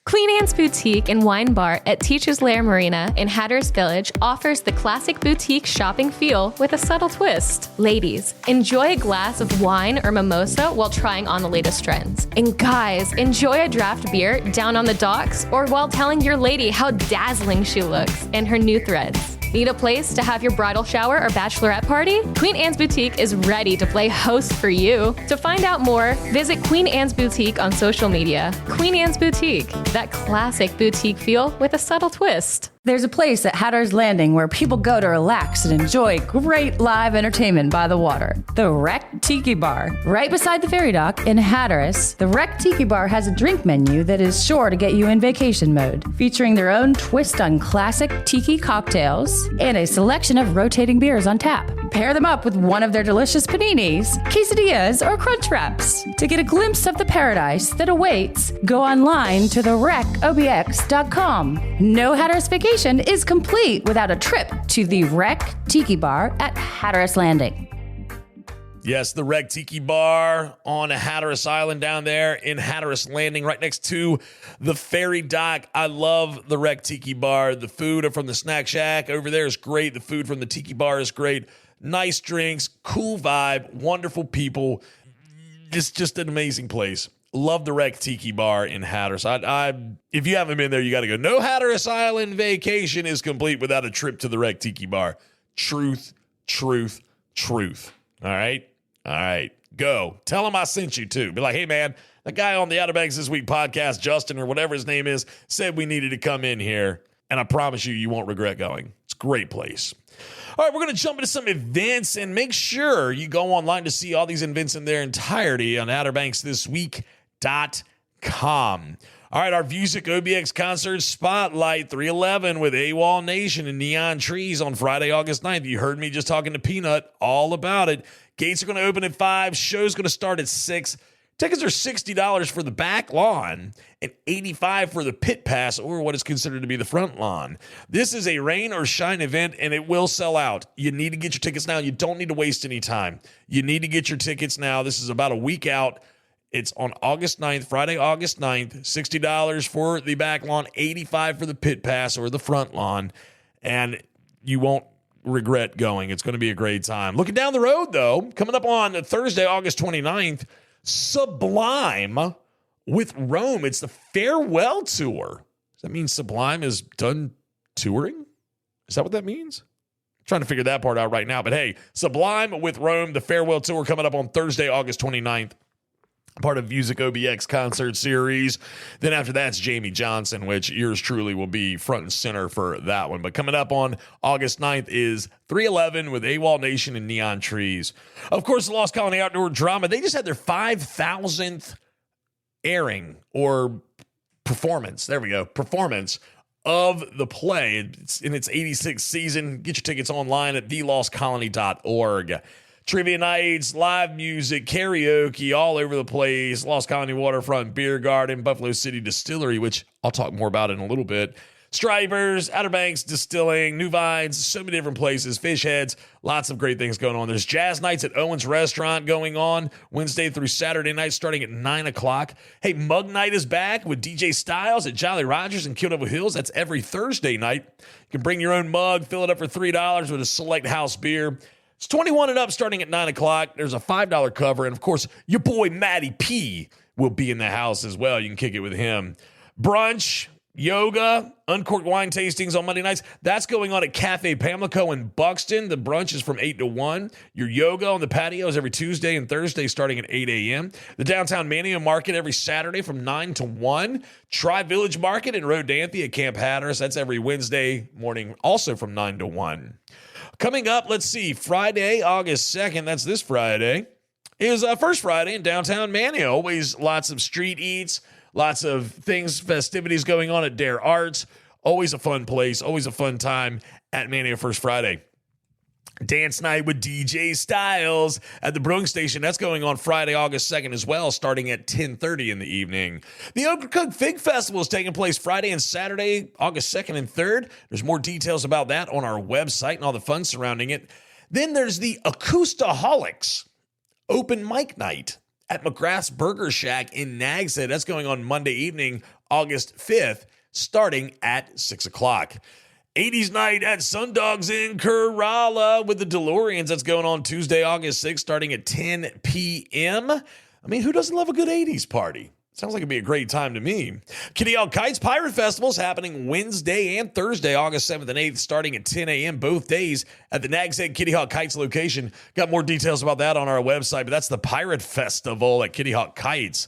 Queen Anne's Boutique and Wine Bar at Teachers Lair Marina in Hatteras Village offers the classic boutique shopping feel with a subtle twist. Ladies, enjoy a glass of wine or mimosa while trying on the latest trends. And guys, enjoy a draft beer down on the docks or while telling your lady how dazzling she looks in her new threads. Need a place to have your bridal shower or bachelorette party? Queen Anne's Boutique is ready to play host for you. To find out more, visit Queen Anne's Boutique on social media. Queen Anne's Boutique, that classic boutique feel with a subtle twist. There's a place at Hatteras Landing where people go to relax and enjoy great live entertainment by the water. The Wreck Tiki Bar. Right beside the ferry dock in Hatteras, the Wreck Tiki Bar has a drink menu that is sure to get you in vacation mode, featuring their own twist on classic tiki cocktails and a selection of rotating beers on tap. Pair them up with one of their delicious paninis, quesadillas, or crunch wraps. To get a glimpse of the paradise that awaits, go online to therecobx.com. No Hatteras vacation is complete without a trip to the Wreck Tiki Bar at Hatteras Landing. Yes, the Wreck Tiki Bar on Hatteras Island down there in Hatteras Landing, right next to the ferry dock. I love the Wreck Tiki Bar. The food from the Snack Shack over there is great. The food from the Tiki Bar is great. Nice drinks, cool vibe, wonderful people. It's just an amazing place. Love the Wreck Tiki Bar in Hatteras. If you haven't been there, you got to go. No Hatteras Island vacation is complete without a trip to the Wreck Tiki Bar. Truth, truth, truth. All right? All right. Go. Tell him I sent you, too. Be like, hey, man, the guy on the Outer Banks This Week podcast, Justin, or whatever his name is, said we needed to come in here. And I promise you, you won't regret going. It's a great place. All right, we're going to jump into some events, and make sure you go online to see all these events in their entirety on OuterBanksThisWeek.com. All right, our Vusic OBX concert spotlight 311 with AWOL Nation and Neon Trees on Friday, August 9th. You heard me just talking to PNut all about it. Gates are going to open at 5. Show's going to start at 6. Tickets are $60 for the back lawn and $85 for the pit pass, or what is considered to be the front lawn. This is a rain or shine event, and it will sell out. You need to get your tickets now. You don't need to waste any time. You need to get your tickets now. This is about a week out. It's on August 9th, Friday, August 9th. $60 for the back lawn, $85 for the pit pass or the front lawn, and you won't regret going. It's going to be a great time. Looking down the road, though, coming up on Thursday, August 29th, Sublime with Rome. It's the farewell tour. Does that mean Sublime is done touring? Is that what that means? I'm trying to figure that part out right now. But hey, Sublime with Rome, the farewell tour coming up on Thursday, August 29th. Part of Vusic OBX concert series. Then after that, it's Jamie Johnson, which yours truly will be front and center for that one. But coming up on August 9th is 311 with AWOL Nation and Neon Trees. Of course, the Lost Colony Outdoor Drama, they just had their 5,000th airing or performance. There we go. Performance of the play. It's in its 86th season. Get your tickets online at thelostcolony.org. Trivia nights, live music, karaoke, all over the place. Lost Colony Waterfront Beer Garden, Buffalo City Distillery, which I'll talk more about in a little bit. Stripers, Outer Banks Distilling, New Vines, so many different places. Fish Heads, lots of great things going on. There's jazz nights at Owen's Restaurant going on Wednesday through Saturday night starting at 9 o'clock. Hey, Mug Night is back with DJ Styles at Jolly Rogers in Kildover Hills. That's every Thursday night. You can bring your own mug, fill it up for $3 with a select house beer. It's 21 and up starting at 9 o'clock. There's a $5 cover. And, of course, your boy Matty P will be in the house as well. You can kick it with him. Brunch, yoga, uncorked wine tastings on Monday nights. That's going on at Cafe Pamlico in Buxton. The brunch is from 8 to 1. Your yoga on the patio is every Tuesday and Thursday starting at 8 a.m. The downtown Manteo Market every Saturday from 9 to 1. Tri-Village Market in Rodanthe at Camp Hatteras. That's every Wednesday morning, also from 9 to 1. Coming up, let's see, Friday, August 2nd, that's this Friday, is First Friday in downtown Manteo. Always lots of street eats, lots of things, festivities going on at Dare Arts. Always a fun place, always a fun time at Manteo First Friday. Dance night with DJ Styles at the Brewing Station. That's going on Friday, August 2nd as well, starting at 10:30 in the evening. The Ocracoke Fig Festival is taking place Friday and Saturday, August 2nd and 3rd. There's more details about that on our website and all the fun surrounding it. Then there's the Acoustaholics Open Mic Night at McGrath's Burger Shack in Nags Head. That's going on Monday evening, August 5th, starting at 6 o'clock. 80s night at Sundogs in Kerala with the DeLoreans. That's going on Tuesday, August 6th, starting at 10 p.m. I mean, who doesn't love a good 80s party? Sounds like it'd be a great time to me. Kitty Hawk Kites Pirate Festival is happening Wednesday and Thursday, August 7th and 8th, starting at 10 a.m. both days at the Nags Head Kitty Hawk Kites location. Got more details about that on our website, but that's the Pirate Festival at Kitty Hawk Kites.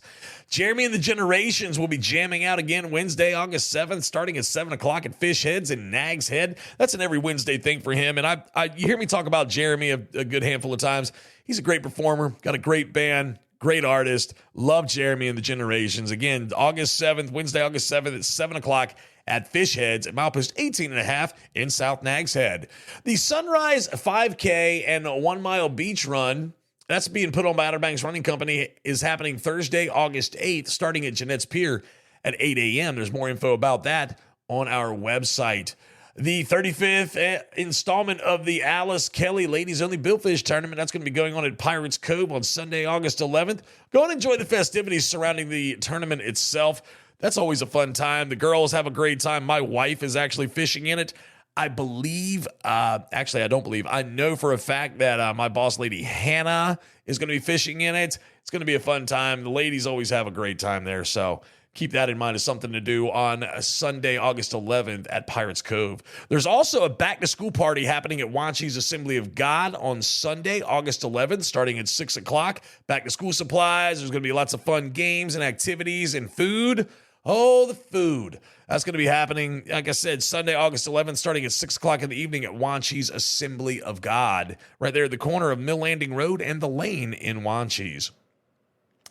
Jeremy and the Generations will be jamming out again Wednesday, August 7th, starting at 7 o'clock at Fish Heads in Nags Head. That's an every Wednesday thing for him. And you hear me talk about Jeremy a good handful of times. He's a great performer, got a great band, great artist. Love Jeremy and the Generations. Again, August 7th, Wednesday, August 7th at 7 o'clock at Fish Heads at milepost 18.5 in South Nags Head. The Sunrise 5K and 1 mile beach run, that's being put on by Outer Banks Running Company, is happening Thursday, August 8th, starting at Jeanette's Pier at 8 a.m. There's more info about that on our website. The 35th installment of the Alice Kelly Ladies Only Billfish Tournament, that's going to be going on at Pirates Cove on Sunday, August 11th. Go and enjoy the festivities surrounding the tournament itself. That's always a fun time. The girls have a great time. My wife is actually fishing in it. I believe, actually, I don't believe, I know for a fact that my boss lady Hannah is going to be fishing in it. It's going to be a fun time. The ladies always have a great time there, so keep that in mind as something to do on Sunday, August 11th at Pirates Cove. There's also a back-to-school party happening at Wanchie's Assembly of God on Sunday, August 11th, starting at 6 o'clock. Back-to-school supplies. There's going to be lots of fun games and activities and food. Oh, the food. That's going to be happening, like I said, Sunday, August 11th, starting at 6 o'clock in the evening at Wanchie's Assembly of God, right there at the corner of Mill Landing Road and the Lane in Wanchie's.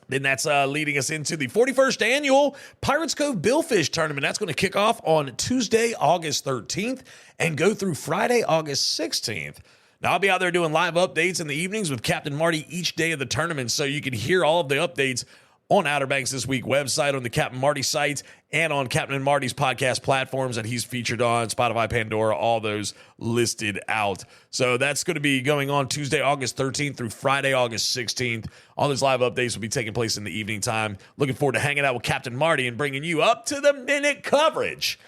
Then that's leading us into the 41st annual Pirates Cove Billfish Tournament. That's going to kick off on Tuesday, August 13th, and go through Friday, August 16th. Now, I'll be out there doing live updates in the evenings with Captain Marty each day of the tournament, so you can hear all of the updates on Outer Banks This Week website, on the Captain Marty sites, and on Captain and Marty's podcast platforms that he's featured on, Spotify, Pandora, all those listed out. So that's going to be going on Tuesday, August 13th through Friday, August 16th. All those live updates will be taking place in the evening time. Looking forward to hanging out with Captain Marty and bringing you up-to-the-minute coverage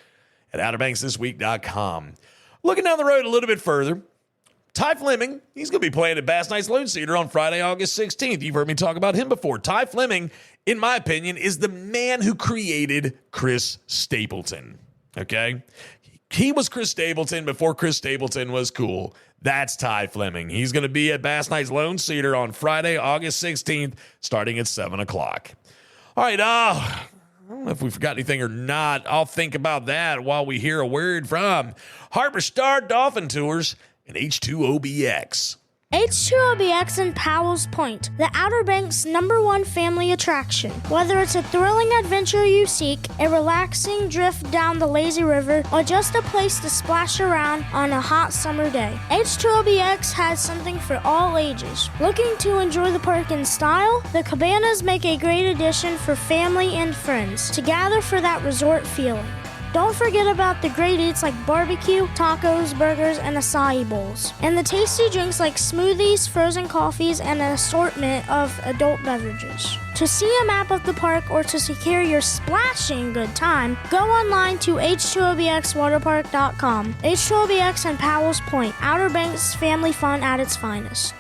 at OuterBanksThisWeek.com. Looking down the road a little bit further, Ty Fleming, he's going to be playing at Bass Knight's Lone Cedar on Friday, August 16th. You've heard me talk about him before. Ty Fleming, in my opinion, is the man who created Chris Stapleton, okay? He was Chris Stapleton before Chris Stapleton was cool. That's Ty Fleming. He's going to be at Bass Knight's Lone Cedar on Friday, August 16th, starting at 7 o'clock. All right, I don't know if we forgot anything or not. I'll think about that while we hear a word from Harper Star Dolphin Tours and H2 OBX. H2 OBX in Powell's Point, the Outer Banks' #1 family attraction. Whether it's a thrilling adventure you seek, a relaxing drift down the lazy river, or just a place to splash around on a hot summer day, H2 OBX has something for all ages. Looking to enjoy the park in style? The cabanas make a great addition for family and friends to gather for that resort feeling. Don't forget about the great eats like barbecue, tacos, burgers, and acai bowls. And the tasty drinks like smoothies, frozen coffees, and an assortment of adult beverages. To see a map of the park or to secure your splashing good time, go online to H2OBXwaterpark.com. H2OBX and Powell's Point, Outer Banks family fun at its finest.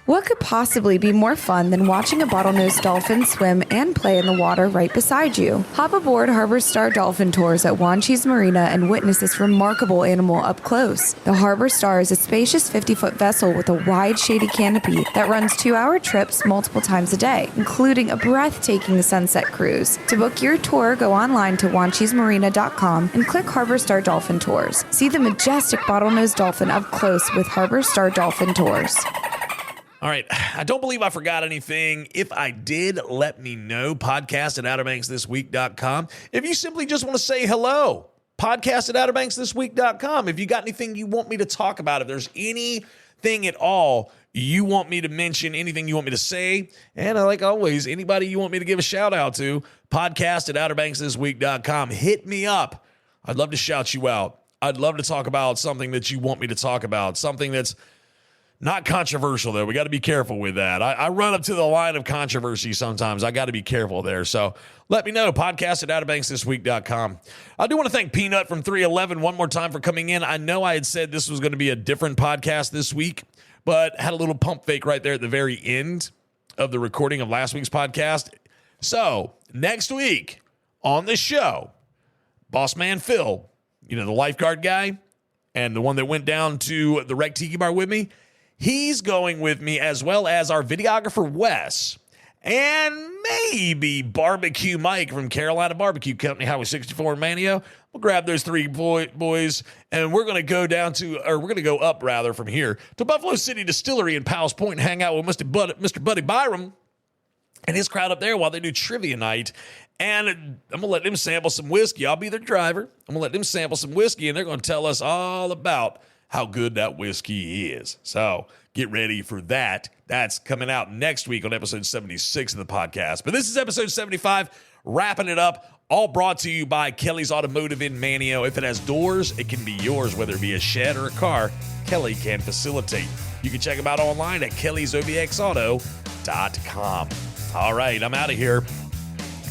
What could possibly be more fun than watching a bottlenose dolphin swim and play in the water right beside you? Hop aboard Harbor Star Dolphin Tours at Wanchese Marina and witness this remarkable animal up close. The Harbor Star is a spacious 50-foot vessel with a wide, shady canopy that runs 2-hour trips multiple times a day, including a breathtaking sunset cruise. To book your tour, go online to wanchesemarina.com and click Harbor Star Dolphin Tours. See the majestic bottlenose dolphin up close with Harbor Star Dolphin Tours. All right. I don't believe I forgot anything. If I did, let me know. Podcast at OuterBanksThisWeek.com. If you simply just want to say hello, podcast at OuterBanksThisWeek.com. If you got anything you want me to talk about, if there's anything at all you want me to mention, anything you want me to say, and like always, anybody you want me to give a shout out to, podcast at OuterBanksThisWeek.com. Hit me up. I'd love to shout you out. I'd love to talk about something that you want me to talk about, something that's not controversial, though. We got to be careful with that. I run up to the line of controversy sometimes. I got to be careful there. So let me know. Podcast at OuterBanksThisWeek.com. I do want to thank PNut from 311 one more time for coming in. I know I had said this was going to be a different podcast this week, but had a little pump fake right there at the very end of the recording of last week's podcast. So next week on the show, Boss Man Phil, the lifeguard guy and the one that went down to the Wreck Tiki Bar with me, he's going with me, as well as our videographer, Wes, and maybe Barbecue Mike from Carolina Barbecue Company, Highway 64 in Manteo. We'll grab those three boys, and we're going to go up from here to Buffalo City Distillery in Powell's Point and hang out with Mr. Buddy Byram and his crowd up there while they do trivia night. And I'm going to let them sample some whiskey. I'll be their driver. I'm going to let them sample some whiskey, and they're going to tell us all about how good that whiskey is. So get ready for that. That's coming out next week on episode 76 of the podcast. But this is episode 75, wrapping it up, all brought to you by Kelly's Automotive in Manteo. If it has doors, it can be yours, whether it be a shed or a car. Kelly can facilitate. You can check them out online at kellysobxauto.com. All right, I'm out of here.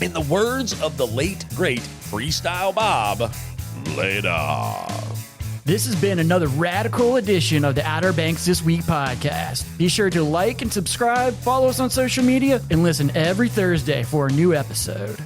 In the words of the late, great Freestyle Bob, later. This has been another radical edition of the Outer Banks This Week podcast. Be sure to like and subscribe, follow us on social media, and listen every Thursday for a new episode.